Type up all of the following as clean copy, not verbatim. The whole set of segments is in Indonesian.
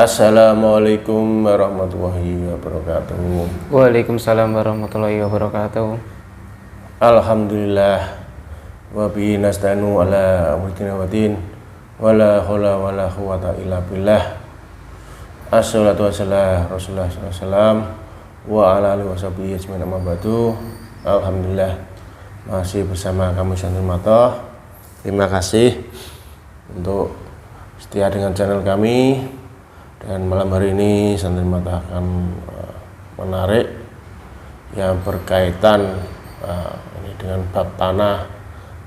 Assalamualaikum warahmatullahi wabarakatuh. Waalaikumsalam warahmatullahi wabarakatuh. Alhamdulillah wa bihi nasta'inu ala amri waddin wala haula wala quwwata illa billah. Assalatu wassalamu Rasulullah sallallahu wa ala alihi washabihi ajmain amma ba'du. Alhamdulillah masih bersama kami Santri Mata. Terima kasih untuk setia dengan channel kami. Dan malam hari ini Santri Mata akan menarik yang berkaitan ini dengan bab tanah,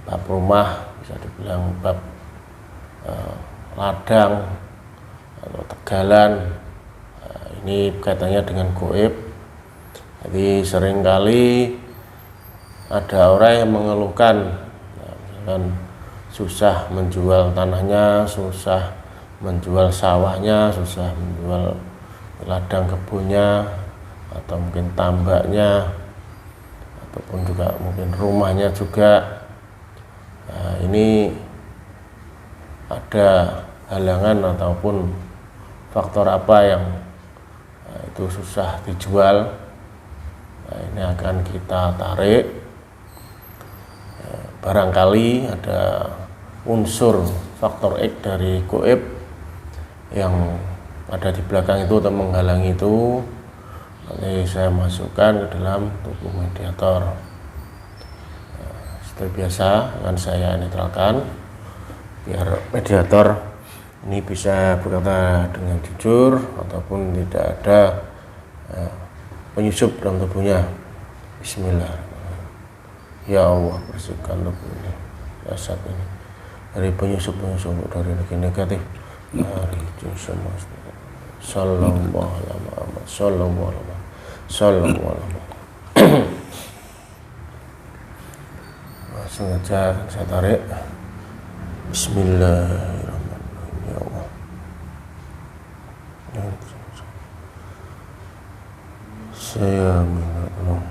bab rumah, bisa dibilang bab ladang atau tegalan. Ini kaitannya dengan gaib. Jadi seringkali ada orang yang mengeluhkan, misalkan susah menjual tanahnya, susah menjual sawahnya, susah menjual ladang kebunnya, atau mungkin tambaknya, ataupun juga mungkin rumahnya juga. Nah, ini ada halangan ataupun faktor apa yang itu susah dijual. Nah, ini akan kita tarik. Barangkali ada unsur faktor X dari gaib yang ada di belakang itu atau menghalangi itu. Nanti saya masukkan ke dalam tubuh mediator. Seperti biasa akan saya netralkan biar mediator ini bisa berkata dengan jujur ataupun tidak ada penyusup dalam tubuhnya. Bismillah. Ya Allah, bersihkan tubuh ini, jasad ini dari penyusup-penyusup, dari energi negatif, dari jin semua. Sallallahu alaihi Muhammad, sallallahu alaihi. Langsung aja saya tarik. Bismillahirrahmanirrahim. Ya Allah. Saya minta tolong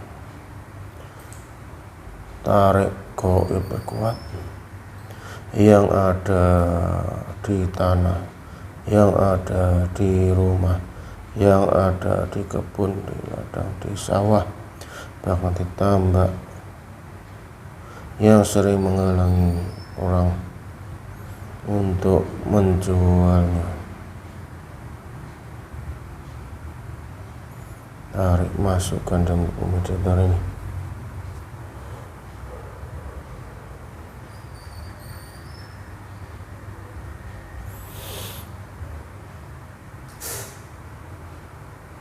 tarik gaib kuat yang ada di tanah, yang ada di rumah, yang ada di kebun, di ladang, di sawah, bahkan di tambak, yang sering menghalangi orang untuk menjualnya. Tarik, masukkan dalam mediator ini.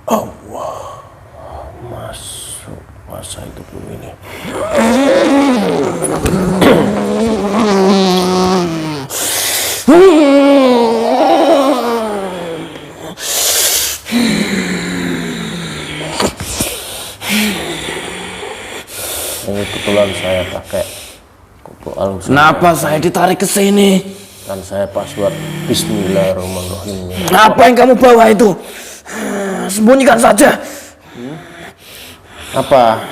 Allah, masuk masa itu dulu ini. Ini kebetulan saya pakai kupu alus. Kenapa saya ditarik ke sini? Kan saya password Bismillahirrahmanirrahim. Apa yang kamu bawa itu? Sembunyikan saja. Apa?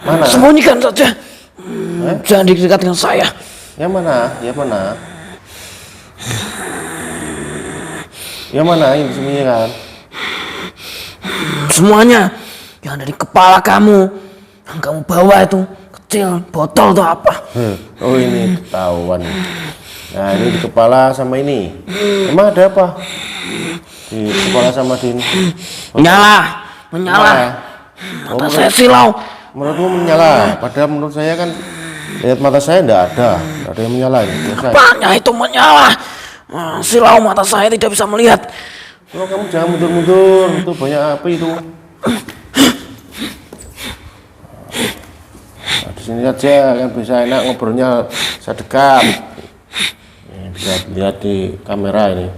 Mana? Sembunyikan saja. Jangan dekat dengan saya. Yang mana? Yang mana? Yang mana yang disembunyikan? Semuanya yang ada di kepala kamu, yang kamu bawa itu kecil, botol atau apa? Oh, ini ketahuan. Nah, ini di kepala sama ini. Emang ada apa? Di kepala sama di ini. Menyala. Mata saya silau. Menurutmu menyala? Padahal menurut saya kan lihat mata saya enggak ada yang menyala ini. Apanya itu menyala? Silau, mata saya tidak bisa melihat. Oh, kamu jangan mundur-mundur, itu banyak api itu. Nah, di sini aja kan bisa enak ngobrolnya sedekat. Bisa lihat di kamera ini.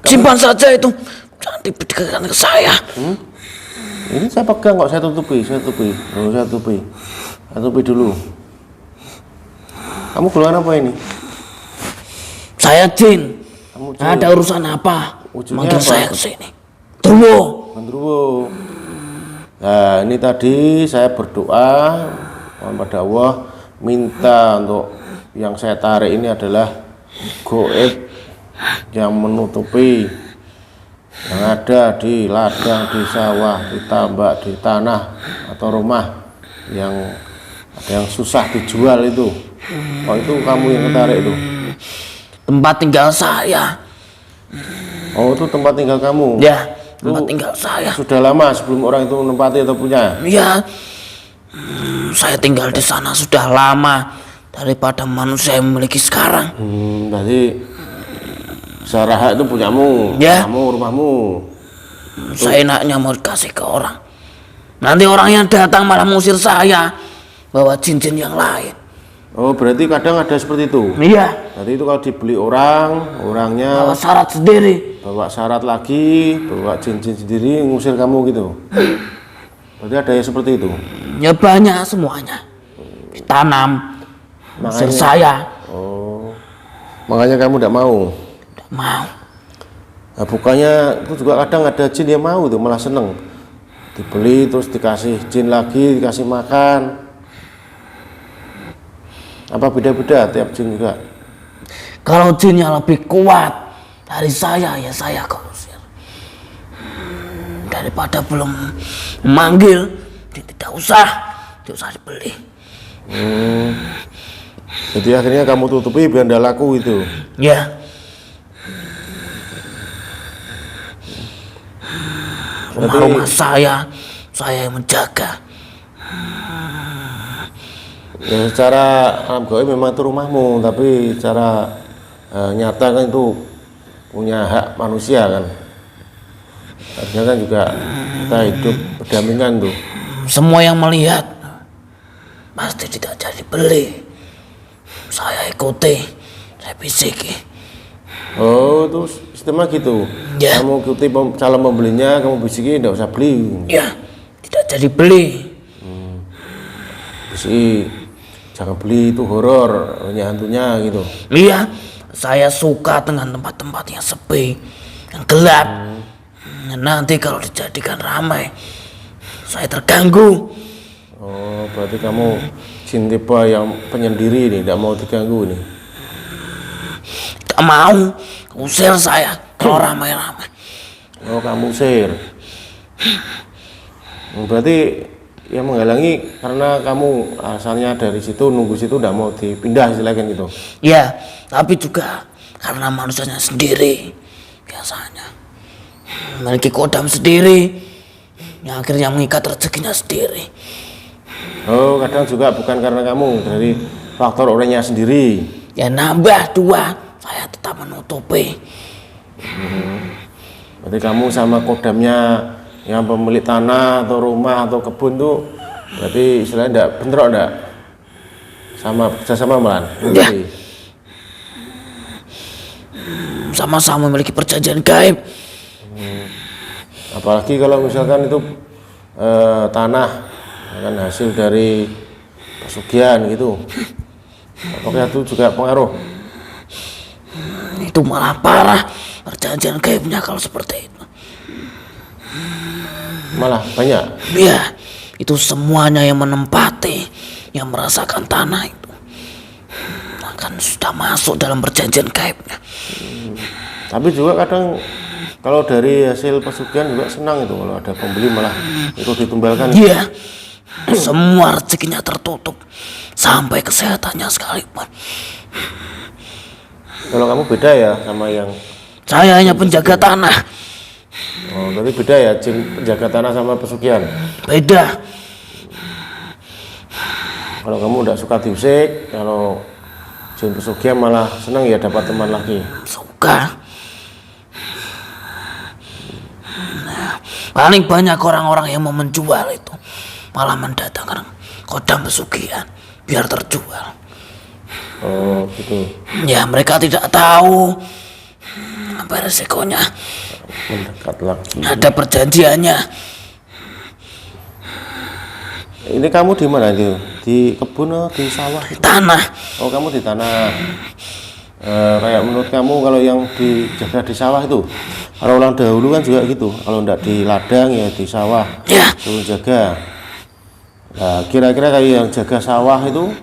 Simpan saja itu. Jangan didekatkan ke saya. Ini saya pegang kok, saya tutupi. Lalu saya tutupi dulu. Kamu golongan apa ini? Saya jin. Kamu jin. Ada urusan apa? Wujudnya Manggil apa? saya ke sini. Turbo. Gendruwo. Nah, ini tadi saya berdoa kepada Allah, minta untuk yang saya tarik ini adalah gaib yang menutupi yang ada di ladang, di sawah, di tambak, di tanah atau rumah yang ada yang susah dijual itu. Oh, itu kamu yang ketarik itu? Tempat tinggal saya. Oh, itu tempat tinggal kamu? Ya, tempat tinggal saya. Sudah lama sebelum orang itu menempati atau punya? Ya, saya tinggal di sana sudah lama daripada manusia yang memiliki sekarang. Berarti Saraha itu punyamu, Ya. kamu, rumahmu. Saya enaknya mau dikasih ke orang. Nanti orang yang datang malah mengusir saya, bawa cincin yang lain. Oh, berarti kadang ada seperti itu? Iya. Berarti itu kalau dibeli orang, orangnya Bawa syarat sendiri. bawa syarat lagi, bawa cincin sendiri, ngusir kamu gitu. Berarti ada yang seperti itu? Ya banyak semuanya. Ditanam, mengusir saya. Oh, makanya kamu tidak mau? Tidak mau. Nah, bukannya itu juga kadang ada jin yang mau tuh, malah seneng. Dibeli terus dikasih jin lagi, dikasih makan. Apa beda-beda tiap jin juga? Kalau jinnya lebih kuat dari saya, ya saya kau usir. Daripada belum memanggil, tidak usah dibeli. Jadi akhirnya kamu tutupi biar tidak laku itu? Ya. Rumah-rumah saya yang menjaga. Ya, secara alam gaib memang itu rumahmu, tapi secara nyata kan itu punya hak manusia kan. Artinya kan juga kita hidup berdampingan tuh. Semua yang melihat pasti tidak jadi beli. Saya ikuti, saya bisiki. Oh, itu sistemnya gitu. Ya. Kamu ikuti calon pembelinya, kamu bisiki tidak usah beli. Ya, tidak jadi beli. Bisiki, jangan beli itu horor, banyak hantunya gitu. Iya, saya suka dengan tempat-tempat yang sepi, yang gelap. Nanti kalau dijadikan ramai, saya terganggu. Oh, berarti kamu jin tipe yang penyendiri nih, tidak mau diganggu nih. Tak mau, usir saya kalau ramai-ramai. Oh, kamu usir. Berarti yang menghalangi karena kamu asalnya dari situ, nunggu situ, tidak mau dipindah istilahnya gitu. Ya, tapi juga karena manusianya sendiri biasanya memiliki kodam sendiri yang akhirnya mengikat rezekinya sendiri. Oh, kadang juga bukan karena kamu, dari faktor orangnya sendiri. Ya nambah dua, saya tetap menutupi. Berarti kamu sama kodamnya yang pemilik tanah atau rumah atau kebun tuh berarti istilahnya enggak bentrok enggak? Sama kerjasama malah. Ya. Sama-sama memiliki perjanjian gaib. Apalagi kalau misalkan itu tanah kan hasil dari pesugihan gitu. Apakah itu juga pengaruh? Itu malah parah perjanjian gaibnya kalau seperti itu. Malah banyak. Ya, itu semuanya yang menempati, yang merasakan tanah itu akan sudah masuk dalam perjanjian gaibnya. Tapi juga kadang kalau dari hasil pesugihan juga senang itu kalau ada pembeli malah ikut ditumbalkan. Iya, semua rezekinya tertutup sampai kesehatannya sekalipun. Kalau kamu beda ya sama yang Saya hanya penjaga tanah. oh, berarti beda ya jin penjaga tanah sama pesugihan. Beda. Kalau kamu udah suka diusik, kalau jin pesugihan malah senang ya dapat teman lagi. Suka. Nah, paling banyak orang-orang yang mau menjual itu malah mendatangkan kodam pesugihan biar terjual. Oh gitu. Ya mereka tidak tahu apa resikonya. Mendekat lagi. Ada perjanjiannya. Ini kamu di mana itu? Di kebun atau di sawah? Tanah. Oh kamu di tanah. Kayak menurut kamu kalau yang dijaga di sawah itu, kalau orang dahulu kan juga gitu. Kalau enggak di ladang ya di sawah. Ya. Suruh jaga. Nah kira-kira kayak yang jaga sawah itu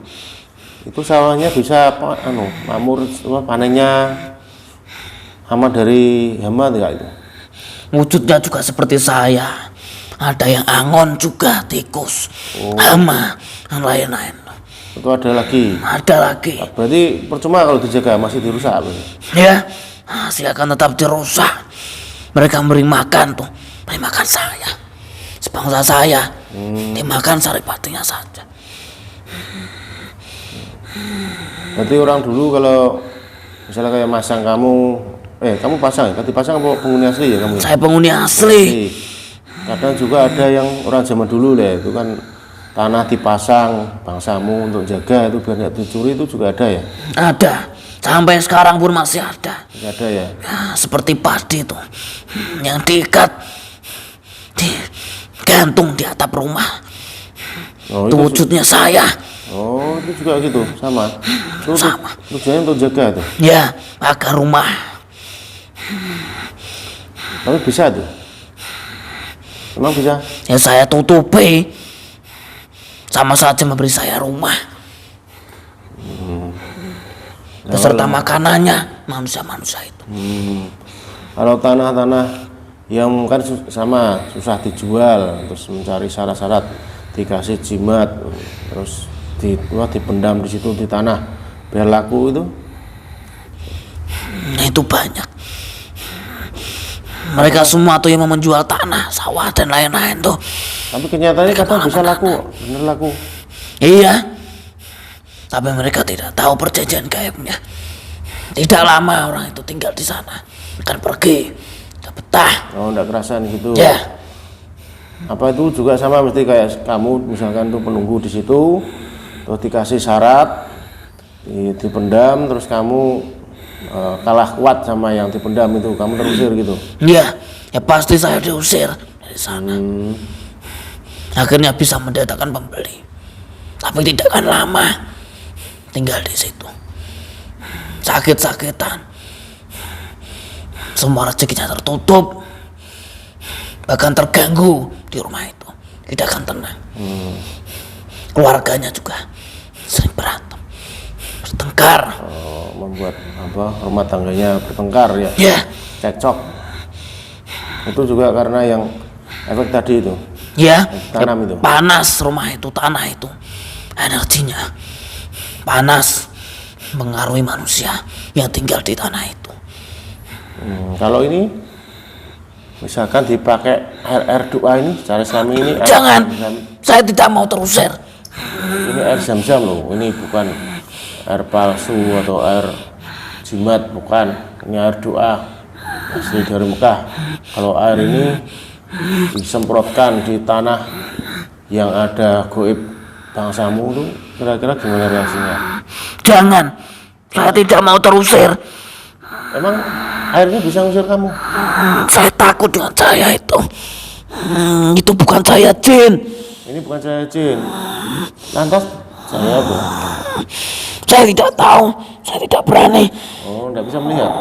sawahnya bisa makmur panennya hama dari hama enggak itu? Wujudnya juga seperti saya. Ada yang angon juga, tikus, hama, dan lain-lain. Itu ada lagi? Ada lagi. Berarti percuma kalau dijaga, masih dirusak. Ya, masih akan tetap dirusak. Mereka beri makan tuh, beri makan saya. Sebangsa saya, dimakan saripatinya saja. Berarti orang dulu kalau misalnya kayak masang kamu, kamu pasang ya? Dipasang apa penghuni asli ya kamu? Saya penghuni asli. Kadang juga ada yang orang zaman dulu lah, itu kan tanah dipasang bangsamu untuk jaga itu biar tidak dicuri, itu juga ada ya? Ada, sampai sekarang pun masih ada. Masih ada ya? Seperti padi tuh, yang diikat, digantung di atap rumah. Oh, itu wujudnya saya. Oh, itu juga gitu, sama. Itu sama. Tujuannya untuk jaga tuh. Ya, pagar rumah. Tapi bisa tuh. Emang bisa? Ya saya tutupi. Sama saja memberi saya rumah. Beserta makanannya manusia-manusia itu. Kalau tanah-tanah yang kan sama susah dijual, terus mencari syarat-syarat, dikasih jimat, terus dipendam di situ di tanah biar laku itu. Nah, itu banyak. Mereka semua tuh yang mau menjual tanah, sawah dan lain-lain tuh. Tapi kenyataannya kadang bisa laku, bener laku. Iya. Tapi mereka tidak tahu perjanjian gaibnya. Tidak lama orang itu tinggal di sana, akan pergi, udah betah. Oh, enggak kerasan gitu. Ya. Apa itu juga sama mesti kayak kamu misalkan tuh penunggu di situ, terus dikasih syarat, dipendam, terus kamu kalah kuat sama yang dipendam itu, kamu terusir gitu. Iya, ya pasti saya diusir dari sana. Akhirnya bisa mendatangkan pembeli, tapi tidak akan lama tinggal di situ. Sakit-sakitan, semua rezekinya tertutup, bahkan terganggu di rumah itu, tidak akan tenang. Keluarganya juga sering berantem, bertengkar. Membuat rumah tangganya bertengkar ya. Ya. Cekcok. Itu juga karena yang efek tadi itu. Ya, tanam itu. Panas rumah itu, tanah itu, energinya panas, mengaruhi manusia yang tinggal di tanah itu. Kalau ini misalkan dipakai air doa ini secara Islami ini jangan, saya tidak mau terusir. Ini air zam-zam loh, ini bukan air palsu atau air jimat, bukan. Ini air doa asli dari Mekah. Kalau air ini disemprotkan di tanah yang ada goib bangsamu tuh, kira-kira gimana reaksinya? Jangan, saya tidak mau terusir. Emang airnya bisa ngusir kamu? Saya takut dengan saya itu. Itu bukan saya, jin. Ini bukan saya jin. Lantas saya apa? Saya tidak tahu, saya tidak berani. Oh, tidak bisa melihat?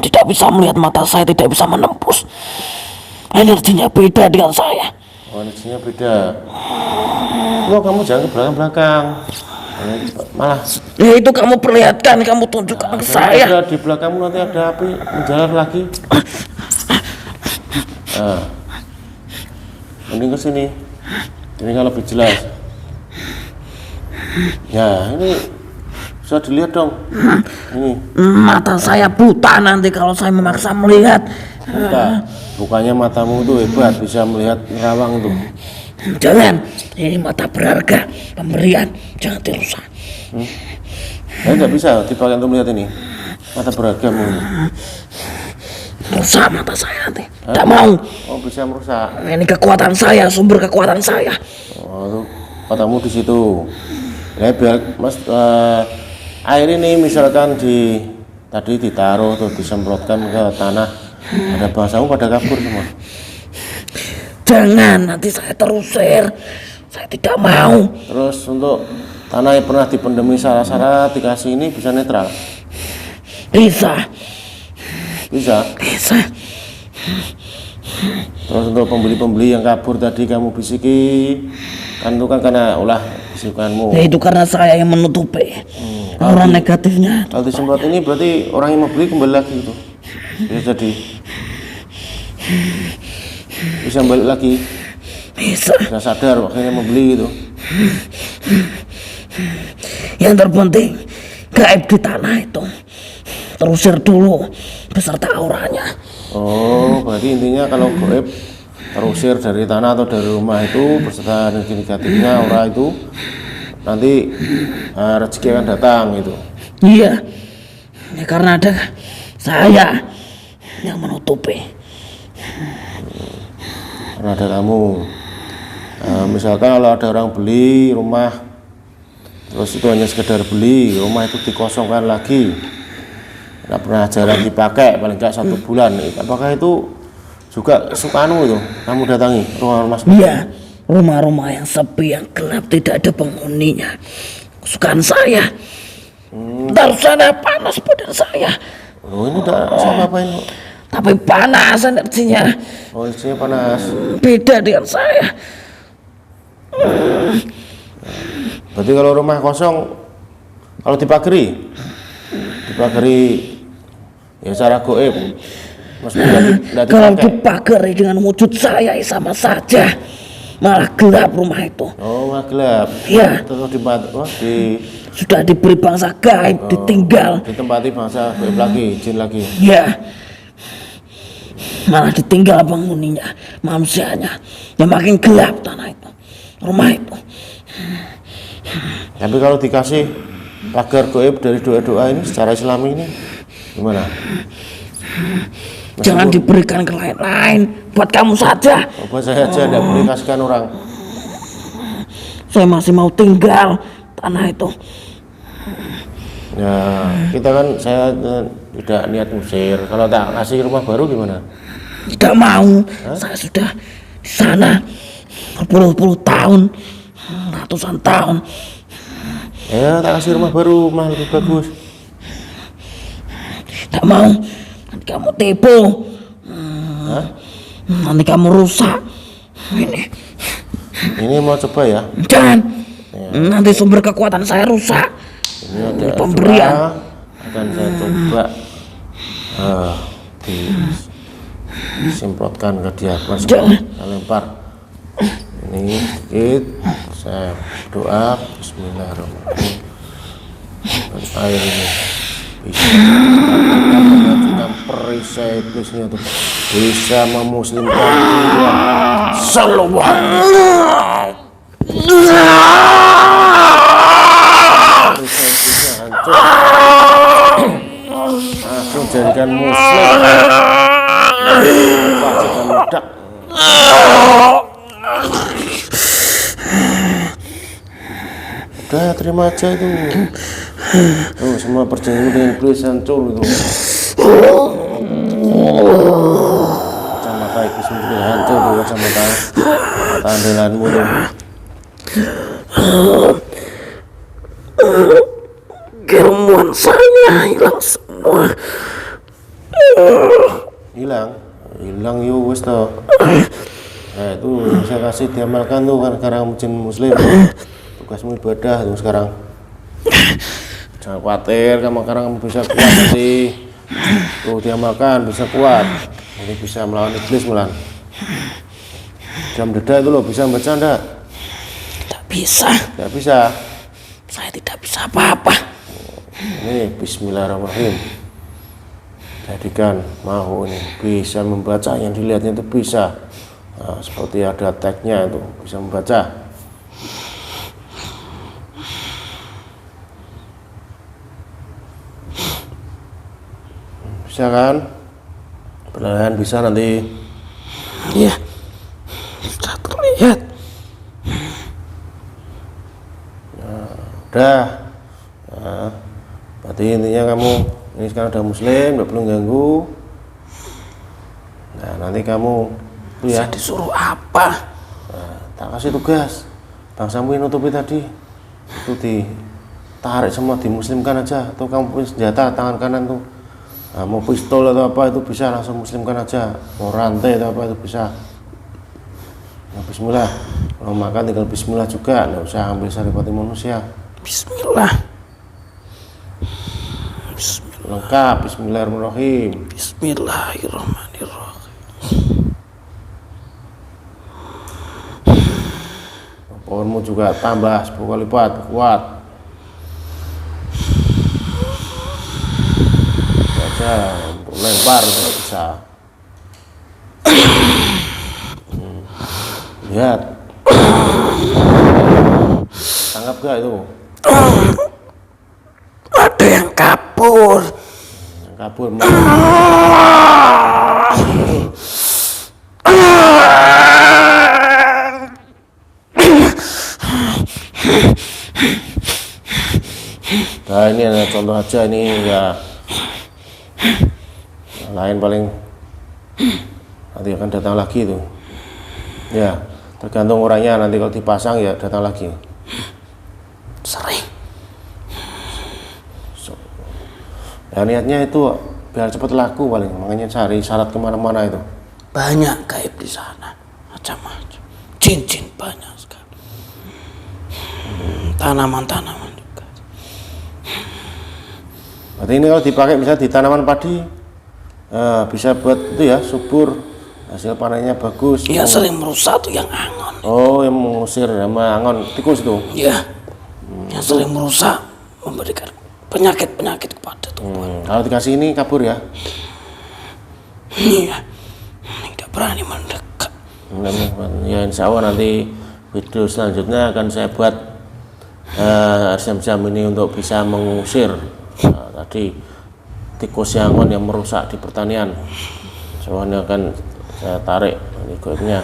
Tidak bisa melihat, mata saya tidak bisa menembus. Energinya beda dengan saya. Oh, energinya beda. Loh, kamu jangan ke belakang-belakang. Malah Ya itu kamu perlihatkan, kamu tunjukkan ke saya. ada di belakangmu nanti ada api menjalar lagi. Nah, mending ke sini. Ini kan lebih jelas. Ya, ini bisa dilihat dong. Ini Mata saya buta nanti kalau saya memaksa melihat. buka. Bukannya matamu itu hebat bisa melihat nerawang itu. Jangan, ini mata berharga, pemberian, jangan dirusak. Saya tidak bisa dipakai untuk melihat ini. Mata berhargamu ini. Rusak mata saya nanti. Tidak mau. Oh, bisa merusak. Ini kekuatan saya, sumber kekuatan saya. Oh, itu matamu di situ. Ya, biar Mas air ini misalkan tadi ditaruh atau disemprotkan ke tanah, ada bangsamu pada kabur semua. Jangan, nanti saya terusir. Saya tidak mau. Terus untuk tanah yang pernah dipendemi syarat-syarat dikasih ini bisa netral? Bisa. Bisa? Bisa. Terus untuk pembeli-pembeli yang kabur tadi kamu bisiki, kan itu kan karena ulah bisikanmu. Ya itu karena saya yang menutupi. Orang negatifnya. Kalau disemprot ini berarti orang yang mau beli kembali lagi itu? Bisa jadi. Bisa balik lagi. Bisa. Bisa sadar akhirnya membeli gitu. Yang terpenting gaib di tanah itu terusir dulu beserta auranya. Oh, berarti intinya kalau gaib terusir dari tanah atau dari rumah itu beserta energi negatifnya, aura itu nanti rezeki akan datang gitu. Iya, ya karena ada saya yang menutupi. Karena ada kamu. Misalkan kalau ada orang beli rumah, terus itu hanya sekedar beli, rumah itu dikosongkan lagi, nggak pernah jarang dipakai, paling nggak 1 bulan. Apakah itu juga suka itu kamu datangi rumah-rumah? Iya, rumah-rumah yang sepi, yang gelap, tidak ada penghuninya. Kesukaan saya. Ntar sana panas badan saya. Oh, ini udah saya apain? Tapi panas energinya. Oh, isinya panas. Beda dengan saya. Berarti kalau rumah kosong, kalau dipagari ya secara goib, Kalau dipagari dengan wujud saya sama saja, malah gelap rumah itu. Oh, malah gelap. Iya. Terus Sudah diberi bangsa gaib, ditinggal. ditempati bangsa gaib lagi, jin lagi. Ya, malah ditinggal penghuninya, manusianya. Yang makin gelap tanah itu, rumah itu. Tapi kalau dikasih pagar goib dari doa-doa ini secara Islami ini gimana? Jangan diberikan ke lain-lain, buat kamu saja. Buat saya aja, tidak boleh kasihkan orang. Saya masih mau tinggal tanah itu. Ya, kita kan saya tidak niat musir. Kalau tak kasih rumah baru gimana? Tidak mau. Saya sudah di sana berpuluh-puluh tahun, ratusan tahun. Ya, tak kasih rumah baru, mah lebih bagus. Tidak mau. Nanti kamu tipu. Nanti kamu rusak. Ini mau coba ya? Jangan. Nanti sumber kekuatan saya rusak. Ini ada Pemberian. doa, akan saya coba disemprotkan ke dia. Saya lempar. Ini sedikit. Saya doa. Bismillahirrahmanirrahim. Dan air ini bisa mengajukan perisai iblisnya itu, bisa memuslimkan dia. Sallallahu perisai iblisnya hancur, langsung jadikan muslim, jadikan meledak. Udah terima aja itu. Tuh, semua perjanjian dengan iblis hancur itu. Kacamata iblis itu hancur tuh, kacamata andalanmu tuh. Ilmuwan saya hilang semua. Hilang yuk wes toh. Nah itu saya kasih diamalkan tuh kan sekarang muslim. Tugasmu ibadah tuh sekarang. Jangan khawatir, kamu bisa kuat nanti. Tuh diamalkan bisa kuat. Nanti bisa melawan iblis malah. Jam deda itu loh, bisa baca enggak? Tidak bisa. Tidak bisa. Saya tidak bisa apa-apa. Ini Bismillahirrahmanirrahim. Jadikan mau ini bisa membaca, yang dilihatnya itu bisa. Nah, seperti ada tagnya itu bisa membaca. Bisa kan? Perlahan bisa nanti. Iya, sudah terlihat. Udah. Nah, berarti intinya kamu ini sekarang udah muslim, nggak perlu ganggu. Nah nanti kamu tuh ya Disuruh apa? tak kasih tugas. Bangsamu yang nutupi tadi itu ditarik semua, dimuslimkan aja. Atau kamu punya senjata tangan kanan tuh, nah, mau pistol atau apa itu bisa langsung muslimkan aja. Mau rantai atau apa itu bisa. Nah, bismillah. Kalau makan tinggal bismillah juga, nggak usah ambil saripati manusia. Bismillah. Bismillah. Lengkap. Bismillahirrahmanirrahim. Bismillahirrahmanirrahim. Pohonmu juga tambah 10 kali lipat, kuat. Baca untuk lempar juga bisa. Lihat. Tangkap gak itu? Ada yang kabur. Kabur. Nah ini ada contoh aja ini ya. Lain paling nanti akan datang lagi itu. Ya tergantung orangnya, nanti kalau dipasang ya datang lagi. Sering. Ya niatnya itu biar cepat laku paling, makanya cari syarat kemana-mana itu. Banyak gaib di sana, macam-macam. Cincin banyak sekali. Tanaman-tanaman juga. Berarti ini kalau dipakai misalnya di tanaman padi, bisa buat itu ya, subur, hasil panennya bagus. Yang sering merusak tuh yang angon. Oh, yang mengusir sama angon tikus itu. Ya, yang sering merusak, memberikan penyakit-penyakit kepada tumbuhan. Kalau dikasih ini kabur ya. Iya, tidak berani mendekat. Ya insya Allah nanti video selanjutnya akan saya buat jam-jam ini untuk bisa mengusir tadi tikus yangon yang merusak di pertanian. Soalnya akan saya tarik ini goibnya.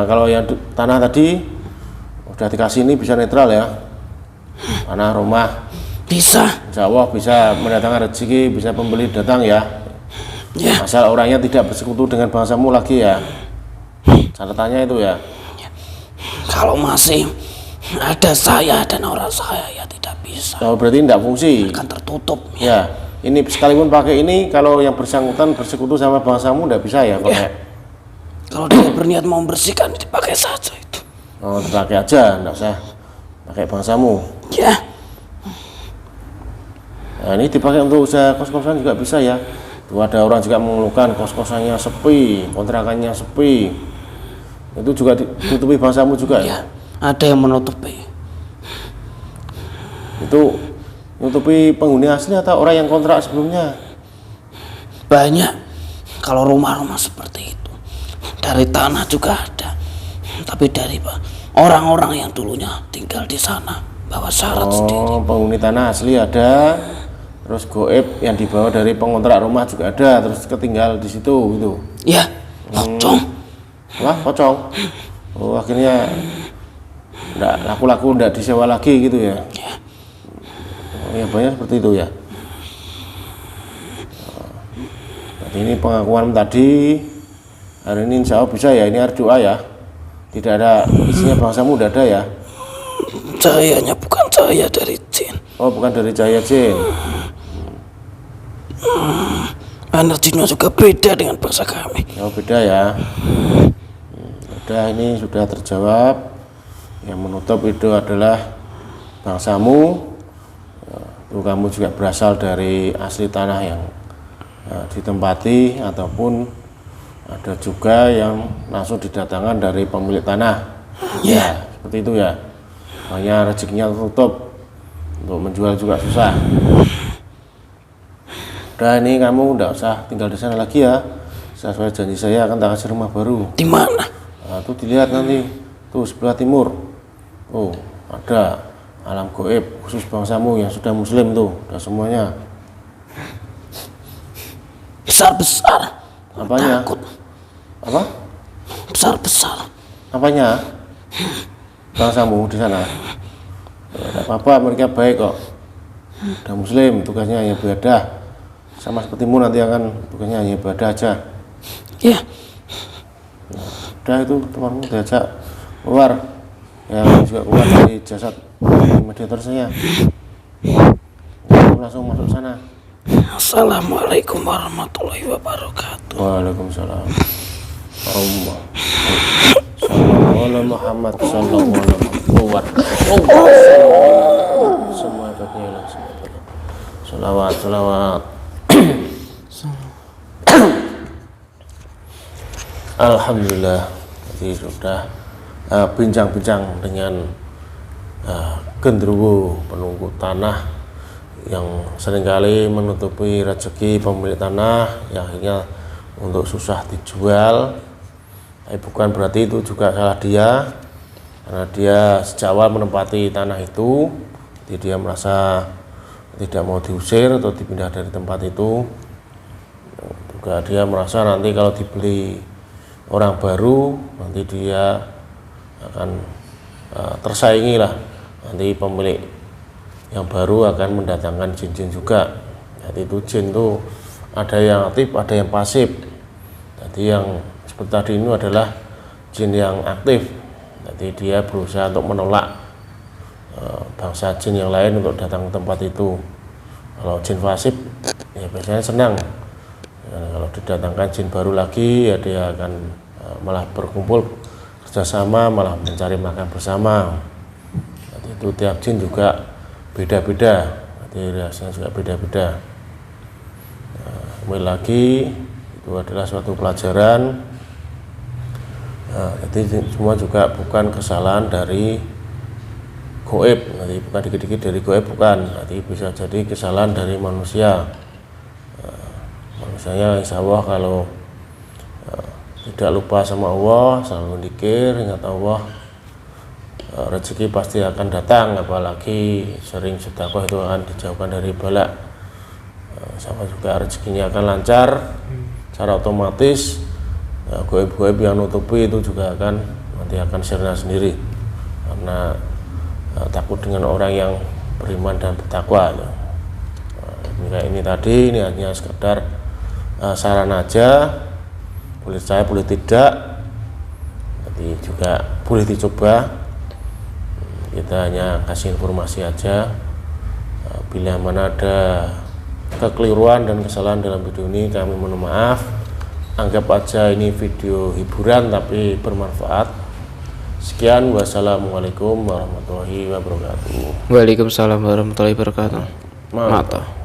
Kalau yang tanah tadi udah dikasih ini bisa netral ya, tanah rumah Bisa. insya Allah bisa mendatangkan rezeki, bisa pembeli datang ya. Ya. Asal orangnya tidak bersekutu dengan bangsamu lagi ya. Catatannya itu ya. Kalau masih ada saya dan orang saya ya tidak bisa. Oh, berarti tidak fungsi. Akan tertutup. Ya, ini sekalipun pakai ini, kalau yang bersangkutan bersekutu sama bangsamu tidak bisa ya pakai. Kalau dia berniat mau membersihkan, dipakai saja itu. Oh, dipakai aja, tidak usah pakai bangsamu. Ya. Nah, ini dipakai untuk usaha kos-kosan juga bisa ya. Tuh ada orang juga mengeluhkan kos-kosannya sepi, kontrakannya sepi. Itu juga ditutupi bangsamu juga ya. Ada yang menutupi. Itu menutupi penghuni asli atau orang yang kontrak sebelumnya? Banyak. Kalau rumah-rumah seperti itu. Dari tanah juga ada. Tapi dari orang-orang yang dulunya tinggal di sana bawa syarat sendiri. Oh, penghuni tanah asli ada. Terus goib yang dibawa dari pengontrak rumah juga ada, terus ketinggal di situ gitu. Ya, pocong. Wah, pocong. Oh, akhirnya enggak laku-laku, enggak disewa lagi gitu ya. Ya. Oh, ya banyak seperti itu ya. Jadi ini pengakuan tadi. Hari ini insya Allah bisa ya, ini harus doa ya. Tidak ada isinya bangsamu, tidak ada ya. Cahayanya bukan cahaya dari jin. Oh, bukan dari cahaya jin. Energinya juga beda dengan bahasa kami. Oh, beda ya. Udah, ini sudah terjawab. Yang menutup itu adalah bangsamu. Itu kamu juga berasal dari asli tanah yang ditempati, ataupun ada juga yang langsung didatangkan dari pemilik tanah. Ya, seperti itu ya. Makanya rezekinya tertutup, untuk menjual juga susah. Udah, ini kamu udah usah tinggal di sana lagi ya. Sesuai janji saya akan tak kasih rumah baru. Di mana? Nah, tuh dilihat nanti, tuh sebelah timur. Oh, ada alam goib khusus bangsamu yang sudah muslim tuh, udah semuanya. Besar-besar. Apanya? Takut. Apa? Besar-besar. Apanya? Bangsamu di sana. Tidak apa-apa, mereka baik kok. Udah muslim, tugasnya hanya beribadah. Sama sepertimu nanti akan tugasnya hanya ibadah aja. Ya. Udah, itu temanmu diajak keluar. Ya, juga keluar dari jasad mediator saya. Kamu langsung masuk sana. Assalamualaikum warahmatullahi wabarakatuh. Waalaikumsalam. Allah. Sallallahu Muhammad sallallahu alaihi wasallam. Semua efeknya hilang semua. Salawat. Alhamdulillah, jadi sudah bincang-bincang dengan genderuwo penunggu tanah yang seringkali menutupi rezeki pemilik tanah yang akhirnya untuk susah dijual. Tapi bukan berarti itu juga salah dia, karena dia sejak awal menempati tanah itu, jadi dia merasa tidak mau diusir atau dipindah dari tempat itu. Juga dia merasa nanti kalau dibeli orang baru, nanti dia akan tersaingi lah, nanti pemilik yang baru akan mendatangkan jin-jin juga. Jadi itu jin itu ada yang aktif, ada yang pasif. Jadi yang seperti tadi ini adalah jin yang aktif. Jadi dia berusaha untuk menolak bangsa jin yang lain untuk datang ke tempat itu. Kalau jin pasif ya biasanya senang. Kalau didatangkan jin baru lagi ya dia akan malah berkumpul kerjasama, malah mencari makan bersama. Jadi itu tiap jin juga beda-beda, jadi rasanya juga beda-beda. Kembali lagi itu adalah suatu pelajaran. Jadi semua juga bukan kesalahan dari goib, nanti bukan dikit-dikit dari goib, bukan. Nanti bisa jadi kesalahan dari manusia. Manusianya insya Allah kalau tidak lupa sama Allah, selalu zikir, ingat Allah, rezeki pasti akan datang, apalagi sering sedekah itu akan dijauhkan dari bala. Sama juga rezekinya akan lancar secara otomatis. Goib-goib yang nutupi itu juga nanti akan sirna sendiri, karena takut dengan orang yang beriman dan bertakwa. Ini tadi ini hanya sekedar saran aja, boleh saya boleh tidak, nanti juga boleh dicoba. Kita hanya kasih informasi aja. Bila mana ada kekeliruan dan kesalahan dalam video ini, kami mohon maaf. Anggap aja ini video hiburan tapi bermanfaat. Sekian, wassalamualaikum warahmatullahi wabarakatuh. Waalaikumsalam warahmatullahi wabarakatuh. Mata.